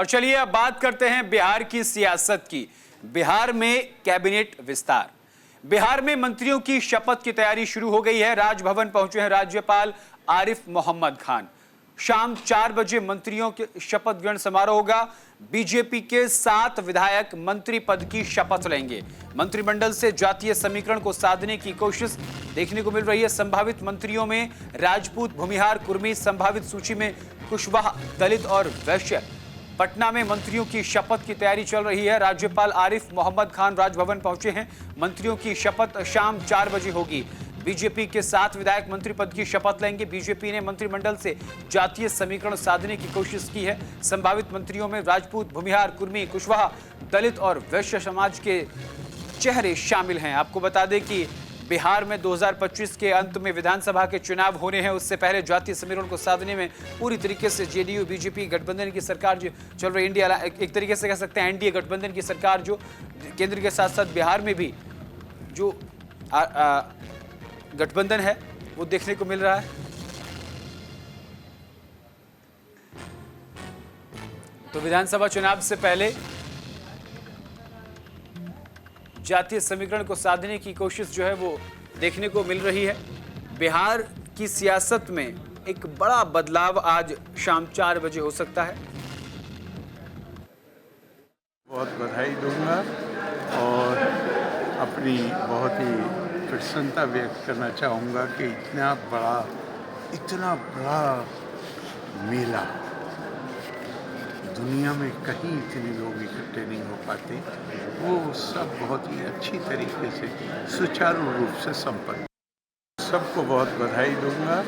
और चलिए अब बात करते हैं बिहार की सियासत की। बिहार में कैबिनेट विस्तार, बिहार में मंत्रियों की शपथ की तैयारी शुरू हो गई है। राजभवन पहुंचे हैं राज्यपाल आरिफ मोहम्मद खान। शाम 4 बजे मंत्रियों के शपथ ग्रहण समारोह होगा। बीजेपी के 7 विधायक मंत्री पद की शपथ लेंगे। मंत्रिमंडल से जातीय समीकरण को साधने की कोशिश देखने को मिल रही है। संभावित मंत्रियों में राजपूत, भूमिहार, कुर्मी, संभावित सूची में कुशवाहा, दलित और वैश्य। पटना में मंत्रियों की शपथ की तैयारी चल रही है। राज्यपाल आरिफ मोहम्मद खान राजभवन पहुंचे हैं। मंत्रियों की शपथ शाम 4 बजे होगी। बीजेपी के 7 विधायक मंत्री पद की शपथ लेंगे। बीजेपी ने मंत्रिमंडल से जातीय समीकरण साधने की कोशिश की है। संभावित मंत्रियों में राजपूत, भूमिहार, कुर्मी, कुशवाहा, दलित और वैश्य समाज के चेहरे शामिल हैं। आपको बता दें कि बिहार में 2025 के अंत में विधानसभा के चुनाव होने हैं। उससे पहले जातीय समीकरण को साधने में पूरी तरीके से जेडीयू बीजेपी गठबंधन की सरकार जो चल रही, इंडिया एक तरीके से कह सकते हैं एनडीए गठबंधन की सरकार जो केंद्र के साथ साथ बिहार में भी जो गठबंधन है वो देखने को मिल रहा है। तो विधानसभा चुनाव से पहले जातीय समीकरण को साधने की कोशिश जो है वो देखने को मिल रही है। बिहार की सियासत में एक बड़ा बदलाव आज शाम 4 बजे हो सकता है। बहुत बधाई दूंगा और अपनी बहुत ही प्रसन्नता व्यक्त करना चाहूँगा कि इतना बड़ा मेला दुनिया में कहीं इतने लोग इकट्ठे नहीं हो पाते। वो सब बहुत ही अच्छी तरीके से सुचारू रूप से संपन्न। सबको बहुत बधाई दूंगा।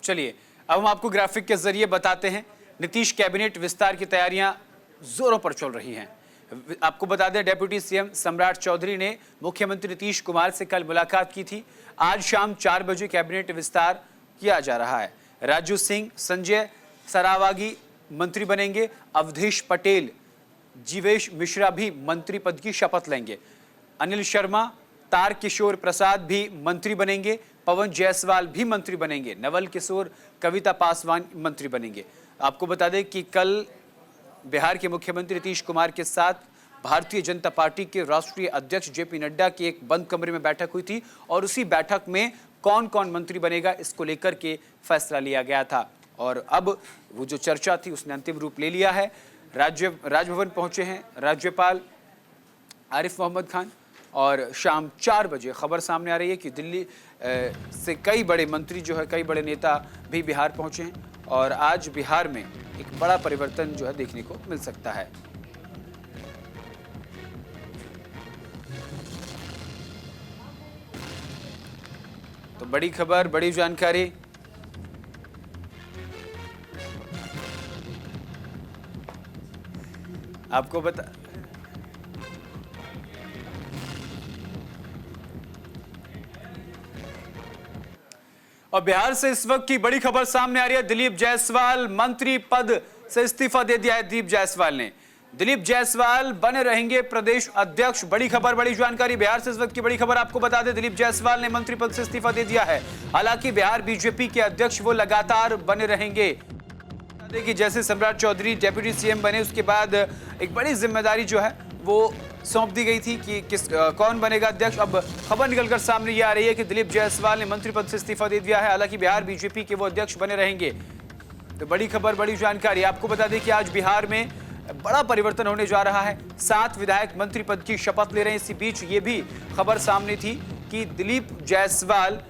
चलिए अब हम आपको ग्राफिक के जरिए बताते हैं। नीतीश कैबिनेट विस्तार की तैयारियां जोरों पर चल रही हैं। आपको बता दें डिप्टी सीएम सम्राट चौधरी ने मुख्यमंत्री नीतीश कुमार से कल मुलाकात की थी। आज शाम 4 बजे कैबिनेट विस्तार किया जा रहा है। राजू सिंह, संजय सरावागी मंत्री बनेंगे। अवधेश पटेल, जीवेश मिश्रा भी मंत्री पद की शपथ लेंगे। अनिल शर्मा, तारकिशोर प्रसाद भी मंत्री बनेंगे। पवन जायसवाल भी मंत्री बनेंगे। नवल किशोर, कविता पासवान मंत्री बनेंगे। आपको बता दें कि कल बिहार के मुख्यमंत्री नीतीश कुमार के साथ भारतीय जनता पार्टी के राष्ट्रीय अध्यक्ष जेपी नड्डा की एक बंद कमरे में बैठक हुई थी और उसी बैठक में कौन कौन मंत्री बनेगा इसको लेकर के फैसला लिया गया था। और अब वो जो चर्चा थी उसने अंतिम रूप ले लिया है। राजभवन पहुंचे हैं राज्यपाल आरिफ मोहम्मद खान। और शाम 4 बजे खबर सामने आ रही है कि दिल्ली से कई बड़े मंत्री जो है, कई बड़े नेता भी बिहार पहुंचे हैं और आज बिहार में एक बड़ा परिवर्तन जो है देखने को मिल सकता है। तो बड़ी खबर, बड़ी जानकारी। आपको बता और बिहार से इस वक्त की बड़ी खबर सामने आ रही है। दिलीप जायसवाल मंत्री पद से इस्तीफा दे दिया है। दिलीप जायसवाल ने, दिलीप जायसवाल बने रहेंगे प्रदेश अध्यक्ष। बड़ी खबर, बड़ी जानकारी। बिहार से इस वक्त की बड़ी खबर आपको बता दें, दिलीप जायसवाल ने मंत्री पद से इस्तीफा दे दिया है। हालांकि बिहार बीजेपी के अध्यक्ष वो लगातार बने रहेंगे। कि जैसे सम्राट चौधरी डेप्यूटी सीएम बने, उसके बाद एक बड़ी जिम्मेदारी जो है वो सौंप दी गई थी कि कौन बनेगा अध्यक्ष। अब खबर निकलकर सामने ये आ रही है कि दिलीप जायसवाल ने मंत्री पद से इस्तीफा दे दिया है। हालांकि बिहार बीजेपी के वो अध्यक्ष बने रहेंगे। तो बड़ी खबर, बड़ी जानकारी। आपको बता दें कि आज बिहार में बड़ा परिवर्तन होने जा रहा है। 7 विधायक मंत्री पद की शपथ ले रहे हैं। इसी बीच ये भी खबर सामने थी कि दिलीप जायसवाल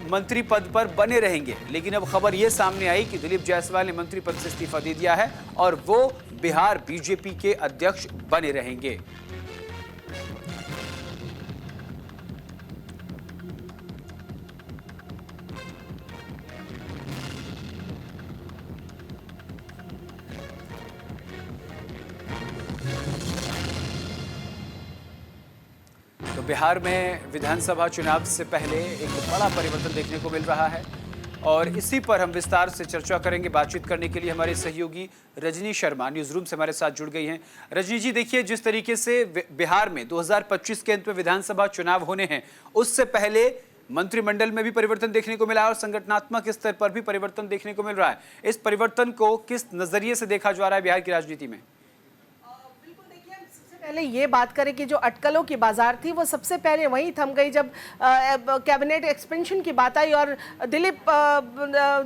मंत्री पद पर बने रहेंगे, लेकिन अब खबर यह सामने आई कि दिलीप जायसवाल ने मंत्री पद से इस्तीफा दे दिया है और वो बिहार बीजेपी के अध्यक्ष बने रहेंगे। तो बिहार में विधानसभा चुनाव से पहले एक बड़ा परिवर्तन देखने को मिल रहा है और इसी पर हम विस्तार से चर्चा करेंगे। बातचीत करने के लिए हमारे सहयोगी रजनी शर्मा न्यूज़ रूम से हमारे साथ जुड़ गई हैं। रजनी जी, देखिए, जिस तरीके से बिहार में 2025 के अंत में विधानसभा चुनाव होने हैं, उससे पहले मंत्रिमंडल में भी परिवर्तन देखने को मिला है और संगठनात्मक स्तर पर भी परिवर्तन देखने को मिल रहा है। इस परिवर्तन को किस नजरिए से देखा जा रहा है बिहार की राजनीति में? पहले ये बात करें कि जो अटकलों की बाजार थी वो सबसे पहले वहीं थम गई जब कैबिनेट एक्सपेंशन की बात आई और दिलीप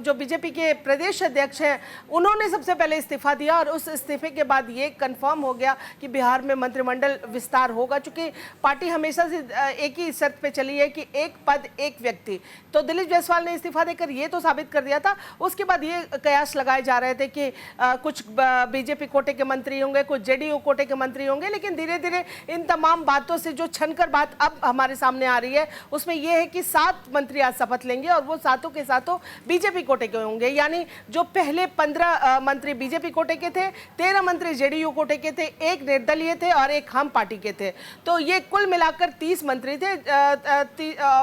जो बीजेपी के प्रदेश अध्यक्ष हैं उन्होंने सबसे पहले इस्तीफा दिया और उस इस्तीफे के बाद ये कंफर्म हो गया कि बिहार में मंत्रिमंडल विस्तार होगा। चूंकि पार्टी हमेशा से एक ही शर्त पे चली है कि एक पद एक व्यक्ति, तो दिलीप जायसवाल ने इस्तीफा देकर ये तो साबित कर दिया था। उसके बाद ये कयास लगाए जा रहे थे कि कुछ बीजेपी कोटे के मंत्री होंगे, कुछ जेडीयू कोटे के मंत्री होंगे, लेकिन धीरे धीरे इन तमाम बातों से जो छनकर बात अब हमारे सामने आ रही है उसमें यह है कि 7 मंत्री आज शपथ लेंगे और वो सातों के सातों बीजेपी कोटे के होंगे। यानी जो पहले 15 मंत्री बीजेपी कोटे के थे, 13 मंत्री जेडीयू कोटे के थे, 1 निर्दलीय थे और 1 हम पार्टी के थे। तो ये कुल मिलाकर 30 मंत्री थे,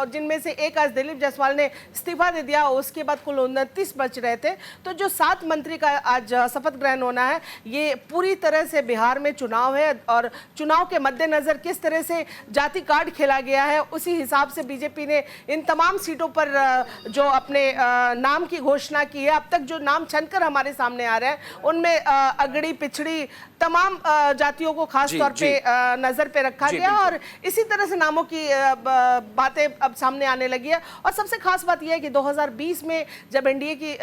जिनमें से एक आज दिलीप जायसवाल ने इस्तीफा दे दिया। उसके बाद कुल 29 बच रहे थे। तो जो 7 मंत्री का आज शपथ ग्रहण होना है, ये पूरी तरह से बिहार में चुनाव है और चुनाव के मद्देनजर किस तरह से जाति कार्ड खेला गया है उसी हिसाब से बीजेपी ने इन तमाम सीटों पर जो अपने नाम की घोषणा की है। अब तक जो नाम छनकर हमारे सामने आ रहे हैं उनमें अगड़ी पिछड़ी तमाम जातियों को खास तौर पे नजर पे रखा गया और इसी तरह से नामों की बातें अब सामने आने लगी है। और सबसे खास बात यह है कि 2020 में जब एनडीए की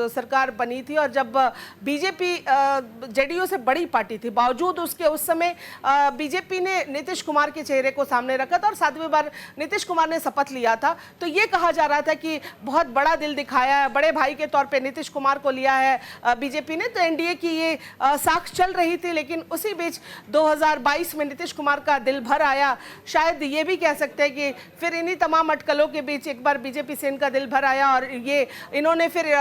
सरकार बनी थी और जब बीजेपी जेडीयू से बड़ी पार्टी थी, बावजूद उसके उस समय बीजेपी ने नीतीश कुमार के चेहरे को सामने रखा था और 7वीं बार नीतीश कुमार ने शपथ लिया था। तो ये कहा जा रहा था कि बहुत बड़ा दिल दिखाया है, बड़े भाई के तौर पे नीतीश कुमार को लिया है बीजेपी ने। तो एनडीए की ये साख चल रही थी, लेकिन उसी बीच 2022 में नीतीश कुमार का दिल भर आया। शायद ये भी कह सकते हैं कि फिर इन्हीं तमाम अटकलों के बीच एक बार बीजेपी से इनका दिल भर आया और ये इन्होंने फिर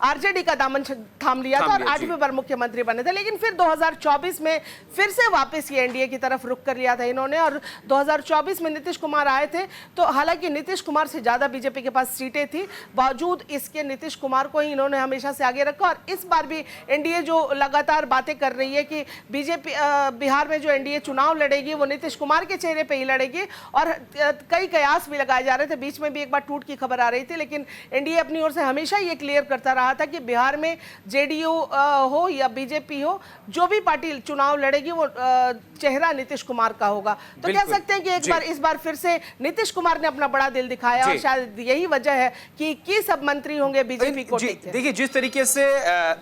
आरजेडी का दामन थाम लिया था और 8वीं बार मुख्यमंत्री बने थे। लेकिन फिर 2024 में फिर से वापस ये एनडीए की तरफ रुख कर लिया था इन्होंने और 2024 में नीतीश कुमार आए थे। तो हालांकि नीतीश कुमार से ज्यादा बीजेपी के पास सीटें थी, बावजूद इसके नीतीश कुमार को ही इन्होंने हमेशा से आगे रखा। और इस बार भी एनडीए जो लगातार बातें कर रही है कि बीजेपी बिहार में जो एनडीए चुनाव लड़ेगी वो नीतीश कुमार के चेहरे पे ही लड़ेगी और कई कयास भी लगाए जा रहे थे। बीच में भी एक बार टूट की खबर आ रही थी, लेकिन एनडीए अपनी ओर से हमेशा ये क्लियर करता रहा था कि बिहार में जेडीयू हो या बीजेपी हो, जो भी पार्टी चुनाव लड़ेगी वो चेहरा नीतीश कुमार का होगा। तो कह सकते हैं कि एक बार इस बार फिर से नीतीश कुमार ने अपना बड़ा दिल दिखाया और शायद यही वजह है कि सब मंत्री होंगे बीजेपी को। देखिए, जिस तरीके से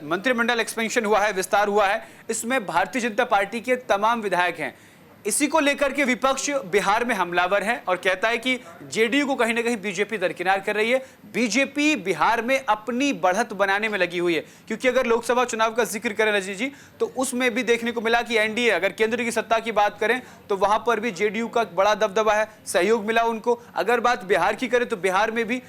मंत्रिमंडल एक्सपेंशन हुआ है विस्तार हुआ है, इसमें भारतीय जनता पार्टी के तमाम विधायक हैं। इसी को लेकर के विपक्ष बिहार में हमलावर है और कहता है कि जेडीयू को कहीं ना कहीं बीजेपी दरकिनार कर रही है। बीजेपी बिहार में अपनी बढ़त बनाने में लगी हुई है, क्योंकि अगर लोकसभा चुनाव का जिक्र करें रजनी जी, तो उसमें भी देखने को मिला कि एनडीए, अगर केंद्र की सत्ता की बात करें तो वहां पर भी जेडीयू का बड़ा दबदबा है, सहयोग मिला उनको। अगर बात बिहार की करें तो बिहार में भी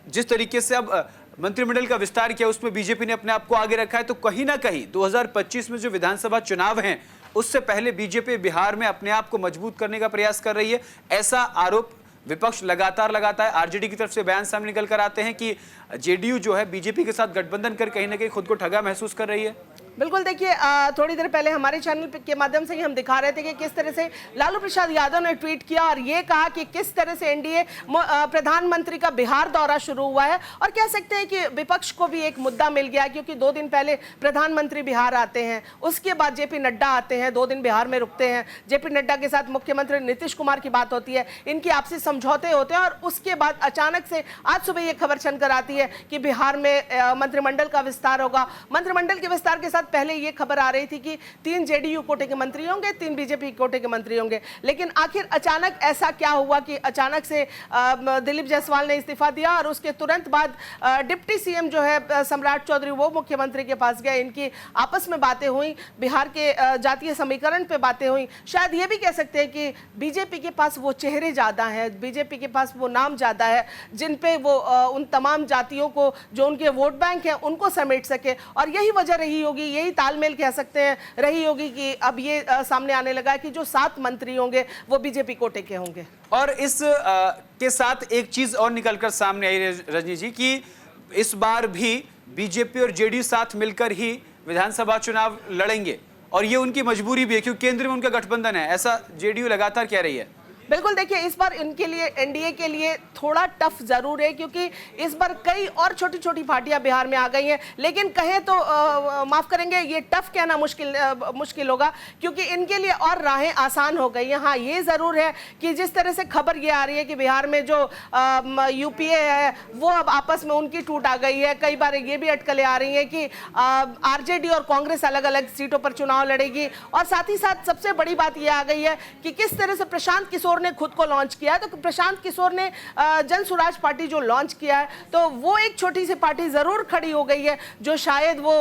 जिस तरीके से अब मंत्रिमंडल का विस्तार किया उसमें बीजेपी ने अपने आप को आगे रखा है, तो कहीं ना कहीं 2025 में जो विधानसभा चुनाव हैं उससे पहले बीजेपी बिहार में अपने आप को मजबूत करने का प्रयास कर रही है, ऐसा आरोप विपक्ष लगातार लगाता है। आरजेडी की तरफ से बयान सामने निकल कर आते हैं कि जेडीयू जो है बीजेपी के साथ गठबंधन कर कहीं ना कहीं खुद को ठगा महसूस कर रही है। बिल्कुल, देखिए थोड़ी देर पहले हमारे चैनल के माध्यम से ही हम दिखा रहे थे कि किस तरह से लालू प्रसाद यादव ने ट्वीट किया और ये कहा कि किस तरह से एनडीए प्रधानमंत्री का बिहार दौरा शुरू हुआ है। और कह सकते हैं कि विपक्ष को भी एक मुद्दा मिल गया, क्योंकि 2 दिन पहले प्रधानमंत्री बिहार आते हैं, उसके बाद जेपी नड्डा आते हैं, 2 दिन बिहार में रुकते हैं। जेपी नड्डा के साथ मुख्यमंत्री नीतीश कुमार की बात होती है, इनकी आपसी समझौते होते हैं और उसके बाद अचानक से आज सुबह ये खबर चलकर आती है कि बिहार में मंत्रिमंडल का विस्तार होगा। मंत्रिमंडल के विस्तार के साथ पहले ये खबर आ रही थी कि 3 जेडीयू कोटे के मंत्री होंगे, 3 बीजेपी कोटे के मंत्री होंगे। लेकिन आखिर अचानक ऐसा क्या हुआ कि अचानक से दिलीप जायसवाल ने इस्तीफा दिया और उसके तुरंत बाद डिप्टी सीएम जो है सम्राट चौधरी, वो मुख्यमंत्री के पास गए। इनकी आपस में बातें हुई, बिहार के जातीय समीकरण पे बातें हुई। शायद ये भी कह सकते हैं कि बीजेपी के पास वो चेहरे ज्यादा हैं, बीजेपी के पास वो नाम ज्यादा है जिन पे वो उन तमाम जातियों को, जो उनके वोट बैंक हैं, उनको समेट सके। और यही वजह रही होगी, यही तालमेल कह सकते हैं रही होगी कि अब ये सामने आने लगा है कि जो 7 मंत्री होंगे वो बीजेपी कोटे के होंगे। और इस के साथ एक चीज और निकलकर सामने आई रजनी जी कि इस बार भी बीजेपी और जेडीयू साथ मिलकर ही विधानसभा चुनाव लड़ेंगे और ये उनकी मजबूरी भी है, क्योंकि केंद्र में उनका गठबंधन है, ऐसा जेडीयू लगातार कह रही है। बिल्कुल, देखिए इस बार इनके लिए, एनडीए के लिए थोड़ा टफ जरूर है, क्योंकि इस बार कई और छोटी छोटी पार्टियां बिहार में आ गई हैं। लेकिन कहें तो माफ करेंगे, ये टफ कहना मुश्किल होगा, क्योंकि इनके लिए और राहें आसान हो गई हैं। हाँ, ये जरूर है कि जिस तरह से खबर ये आ रही है कि बिहार में जो यूपीए है वो अब आपस में उनकी टूट आ गई है। कई बार ये भी अटकलें आ रही हैं कि आरजेडी और कांग्रेस अलग अलग सीटों पर चुनाव लड़ेगी। और साथ ही साथ सबसे बड़ी बात यह आ गई है कि किस तरह से प्रशांत किशोर ने खुद को लॉन्च किया है। तो प्रशांत किशोर ने जन स्वराज पार्टी जो लॉन्च किया है, तो वो एक छोटी सी पार्टी जरूर खड़ी हो गई है, जो शायद वो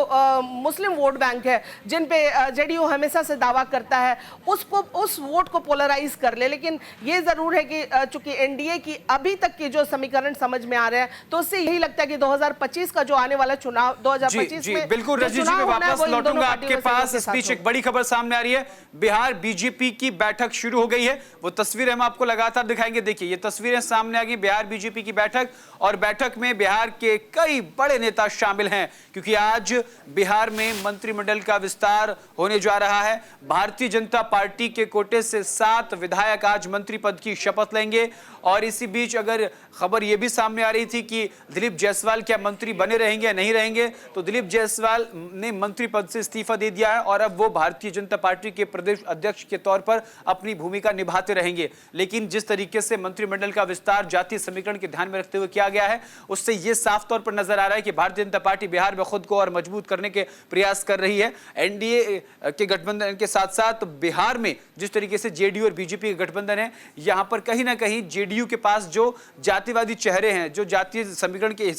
मुस्लिम वोट बैंक है जिन पे जेडीयू हमेशा से दावा करता है, उसको, उस वोट को पोलराइज कर ले। लेकिन ये जरूर है कि चूंकि एनडीए की अभी तक के जो समीकरण समझ में आ रहे हैं, तो उससे यही लगता है कि 2025 का जो आने वाला चुनाव 2025 में बिल्कुल रजनी जी, मैं वापस लौटूंगा आपके पास। इस बीच एक बड़ी खबर सामने आ रही है, बिहार बीजेपी की बैठक शुरू हो गई है। वो तस्वीर हम आपको लगातार दिखाएंगे। देखिए ये तस्वीरें सामने आ गई, बिहार बीजेपी की बैठक, और बैठक में बिहार के कई बड़े नेता शामिल हैं, क्योंकि आज बिहार में मंत्रिमंडल का विस्तार होने जा रहा है। भारतीय जनता पार्टी के कोटे से 7 विधायक आज मंत्री पद की शपथ लेंगे। और इसी बीच अगर खबर यह भी सामने आ रही थी कि दिलीप जायसवाल क्या मंत्री बने रहेंगे या नहीं रहेंगे, तो दिलीप जायसवाल ने मंत्री पद से इस्तीफा दे दिया है और अब वो भारतीय जनता पार्टी के प्रदेश अध्यक्ष के तौर पर अपनी भूमिका निभाते रहेंगे। लेकिन जिस तरीके से मंत्रिमंडल का विस्तार जातीय समीकरण के ध्यान में रखते हुए किया गया है, उससे यह साफ तौर पर नजर आ रहा है कि भारतीय जनता पार्टी बिहार में खुद को और मजबूत करने के प्रयास कर रही है। एनडीए के गठबंधन के साथ साथ बिहार में जिस तरीके से जेडीयू और बीजेपी का गठबंधन है, यहां पर कहीं ना कहीं जेडीयू के पास जो जातिवादी चेहरे हैं, जो जातीय समीकरण के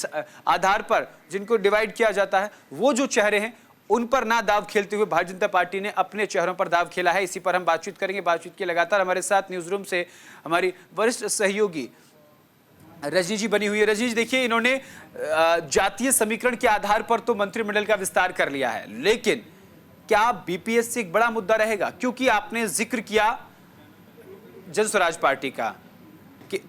आधार पर जिनको डिवाइड किया जाता है, वो जो चेहरे हैं उन पर ना दाव खेलते हुए भारतीय जनता पार्टी ने अपने चेहरों पर दाव खेला है। इसी पर हम बातचीत करेंगे। बातचीत की लगातार हमारे साथ न्यूज रूम से हमारी वरिष्ठ सहयोगी रजनी जी बनी हुई है। रजनी जी, देखिए इन्होंने जातीय समीकरण के आधार पर तो मंत्रिमंडल का विस्तार कर लिया है, लेकिन क्या बीपीएससी एक बड़ा मुद्दा रहेगा? क्योंकि आपने जिक्र किया जन स्वराज पार्टी का,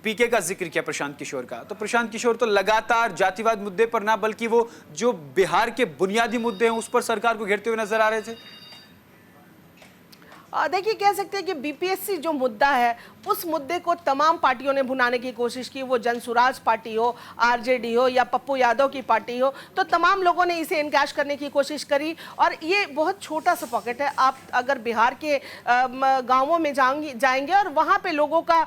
पीके का जिक्र किया प्रशांत किशोर का, तो प्रशांत किशोर तो लगातार जातिवाद मुद्दे पर ना बल्कि वो जो बिहार के बुनियादी मुद्दे हैं उस पर सरकार को घेरते हुए नजर आ रहे थे। देखिए, कह सकते हैं कि बीपीएससी जो मुद्दा है, उस मुद्दे को तमाम पार्टियों ने भुनाने की कोशिश की। वो जनसुराज पार्टी हो, आरजेडी हो या पप्पू यादव की पार्टी हो, तो तमाम लोगों ने इसे इनकैश करने की कोशिश करी। और ये बहुत छोटा सा पॉकेट है। आप अगर बिहार के गांवों में जाएंगे और वहां पे लोगों का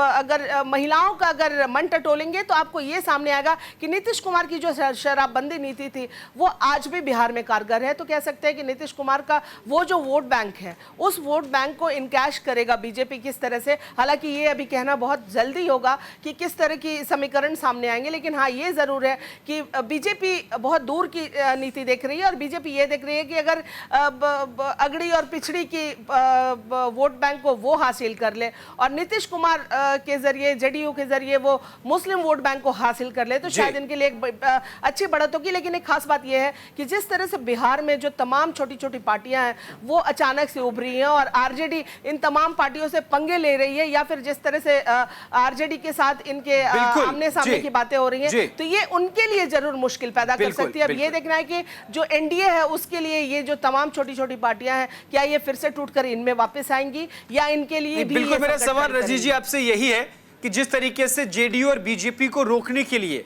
अगर महिलाओं का अगर मन टटोलेंगे, तो आपको ये सामने आएगा कि नीतीश कुमार की जो शराबबंदी नीति थी वो आज भी बिहार में कारगर है। तो कह सकते हैं कि नीतीश कुमार का वो जो वोट बैंक है, उस वोट बैंक को इनकैश करेगा बीजेपी किस तरह से। हालांकि ये अभी कहना बहुत जल्दी होगा कि किस तरह की समीकरण सामने आएंगे, लेकिन हाँ, ये जरूर है कि बीजेपी बहुत दूर की नीति देख रही है। और बीजेपी ये देख रही है कि अगर अगड़ी और पिछड़ी की वोट बैंक को वो हासिल कर ले और नीतीश कुमार के जरिए, जेडीयू के जरिए वो मुस्लिम वोट बैंक को हासिल कर ले, तो शायद इनके लिए एक अच्छी बढ़त होगी। लेकिन एक खास बात यह है कि जिस तरह से बिहार में जो तमाम छोटी छोटी पार्टियां हैं वो अचानक से उभरी हैं और आरजेडी इन तमाम पार्टियों से पंगे ले रही है, या फिर जिस तरह से आरजेडी के साथ इनके आमने सामने की बातें हो रही हैं, तो ये उनके लिए जरूर मुश्किल पैदा कर सकती है। अब ये देखना है कि जो एनडीए है उसके लिए ये जो तमाम छोटी छोटी पार्टियां हैं, क्या ये फिर से टूटकर इनमें वापस आएंगी या इनके लिए भी। बिल्कुल, मेरा सवाल रजनी जी आपसे यही है कि जिस तरीके से जेडीयू और बीजेपी को रोकने के लिए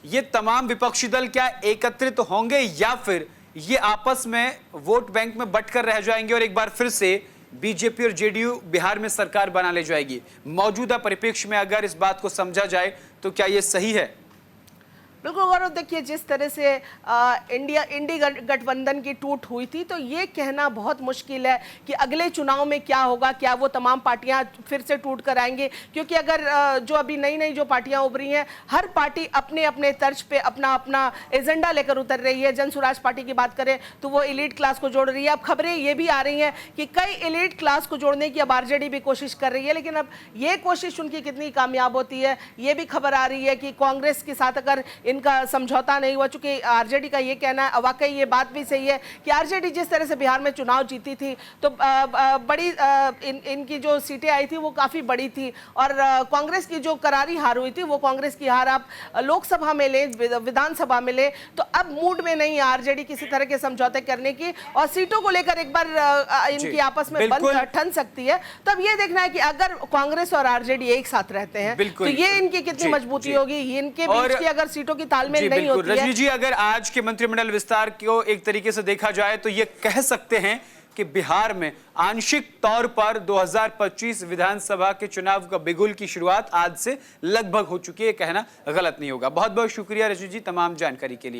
ये तमाम विपक्षी दल क्या एकत्रित होंगे, या फिर ये आपस में वोट बैंक में बंटकर रह जाएंगे और एक बार फिर से बीजेपी और जेडीयू बिहार में सरकार बना ले जाएगी? मौजूदा परिप्रेक्ष्य में अगर इस बात को समझा जाए तो क्या ये सही है? बिल्कुल गौरव, देखिए जिस तरह से इंडी गठबंधन की टूट हुई थी, तो ये कहना बहुत मुश्किल है कि अगले चुनाव में क्या होगा, क्या वो तमाम पार्टियां फिर से टूट कर आएंगे। क्योंकि अगर जो अभी नई नई जो पार्टियां उभरी हैं, हर पार्टी अपने अपने तर्ज पे अपना अपना एजेंडा लेकर उतर रही है। जनसुराज पार्टी की बात करें तो वो एलीट क्लास को जोड़ रही है। अब खबरें ये भी आ रही हैं कि कई एलीट क्लास को जोड़ने की अब आरजेडी भी कोशिश कर रही है, लेकिन अब ये कोशिश उनकी कितनी कामयाब होती है, ये भी खबर आ रही है कि कांग्रेस के साथ अगर इनका समझौता नहीं हुआ, चूंकि आरजेडी का ये कहना है, वाकई ये बात भी सही है कि आरजेडी जिस तरह से बिहार में चुनाव जीती थी, तो बड़ी इनकी जो सीटें आई थी वो काफी बड़ी थी। और कांग्रेस की जो करारी हार हुई थी, वो कांग्रेस की हार आप लोकसभा में ले, विधानसभा में ले, तो अब मूड में नहीं है आरजेडी किसी तरह के समझौते करने की, और सीटों को लेकर एक बार इनकी आपस में बंद ठन सकती है। तो अब ये देखना है कि अगर कांग्रेस और आरजेडी एक साथ रहते हैं तो ये इनकी कितनी मजबूती होगी, इनके बीच की अगर सीटों की तालमेल नहीं होती है। रजनी जी, अगर आज के मंत्रिमंडल विस्तार को एक तरीके से देखा जाए तो ये कह सकते हैं कि बिहार में आंशिक तौर पर 2025 विधानसभा के चुनाव का बिगुल की शुरुआत आज से लगभग हो चुकी है, कहना गलत नहीं होगा। बहुत बहुत शुक्रिया रजनी जी तमाम जानकारी के लिए।